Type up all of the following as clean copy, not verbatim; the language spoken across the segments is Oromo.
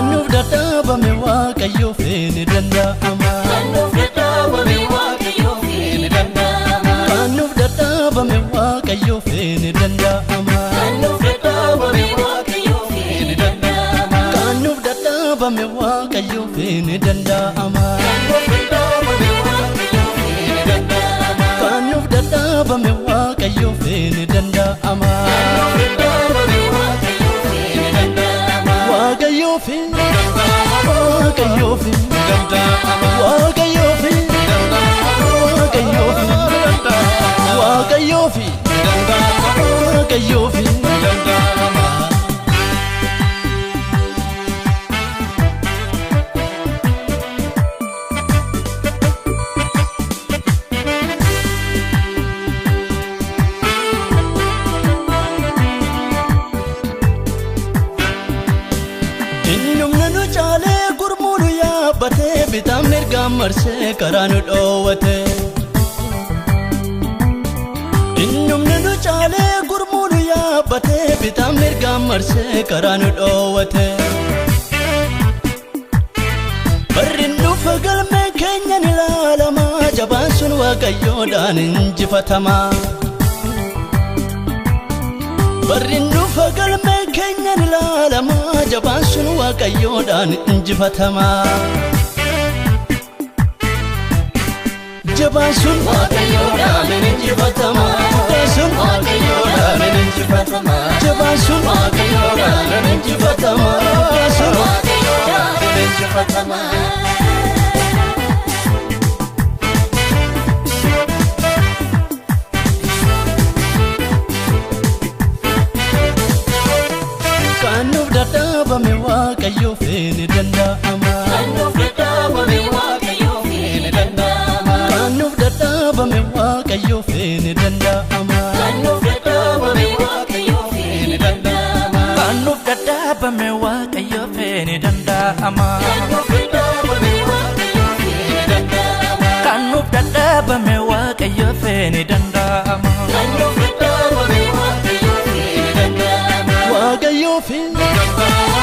Kanuf dadhabame waaqayyo feene danda'ama. Kanuf dadhabame waaqayyo feene danda'ama. Kanuf dadhabame waaqayyo feene danda'ama. Kanuf dadhabame waaqayyo feene danda'ama. Kanuf dadhabame waaqayyo feene danda'ama. Kanuf dadhabame waaqayyo feene danda'ama. Waaqayyo feene waaqayyo feene waaqayyo feene waaqayyo feene waaqayyo feene danda'ama. Bitam mirgam marse karanu dhoowwate innumni nu caale gurmuunu yaabbate bitam mirgam marse karanu dhoowwate barrin dhufa galme keenyan ilaalama jabaan sun waaqayyoodhaan injifatama barrin dhufa galme keenyan ilaalama jabaan sun waaqayyoodhaan injifatama Jabasun waaqayyoodhaan injifatama. Jabasun waaqayyoodhaan injifatama. Jabasun waaqayyoodhaan injifatama. Jabasun waaqayyoodhaan injifatama. Kanuf dadhabame waaqayyo feene danda'ama. Kanuf dadhabame waaqayyo feene danda'ama. Kanuf dadhabame waaqayyo feene danda'ama. Kanuf dadhabame waaqayyo feene danda'ama. Kanuf dadhabame waaqayyo feene danda'ama. Kanuf dadhabame waaqayyo feene danda'ama. Kanuf dadhabame waaqayyo feene danda'ama. Kanuf dadhabame waaqayyo feene danda'ama. Waaqayyo feene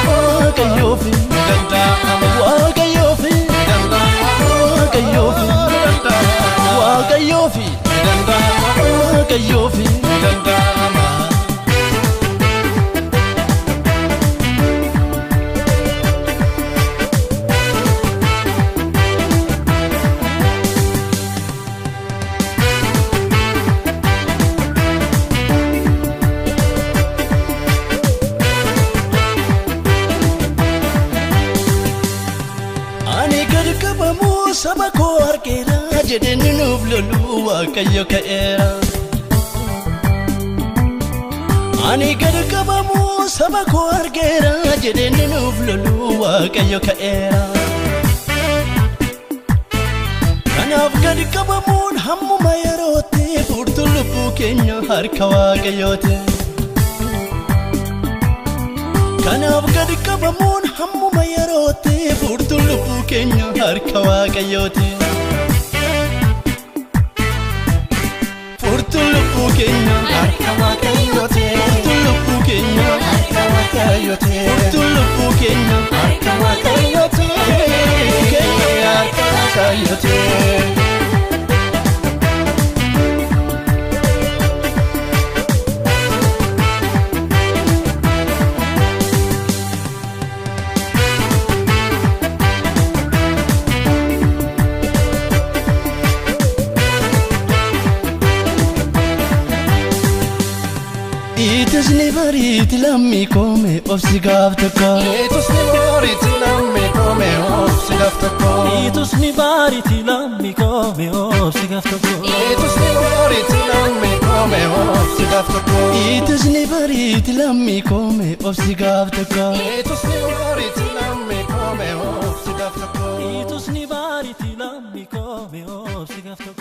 waaqayyo feene waaqayyo feene waaqayyo feene waaqayyo feene danda'ama. Saba ko argeera jedheni nuuf lolu waaqayyo ka'eera. Ani gad qabamu saba ko argeera jedheni nuuf lolu waaqayyo ka'eera. Kanaaf gad qabamuun hammuma yerootti furtuu lubbuu keenya harka waaqayyooti. Kanaaf gad qabamuun hammuma yerootti furtuu lubbuu keenya harka waaqayyooti. Furtuu lubbuu keenya harka waaqayyooti. Furtuu lubbuu keenya harka waaqayyooti. Furtuu lubbuu keenya harka waaqayyooti. keenya harka waaqayyooti. Itusni bariti lammi come obsi gaftakka. Itusni bariti lammi come obsi gaftakka. Itusni bariti lammi come obsi gaftakka. Itusni bariti lammi come obsi gaftakka. Itusni bariti lammi come obsi gaftakka. Itusni bariti lammi come obsi gaftakka. Itusni bariti lammi come obsi gaftakka.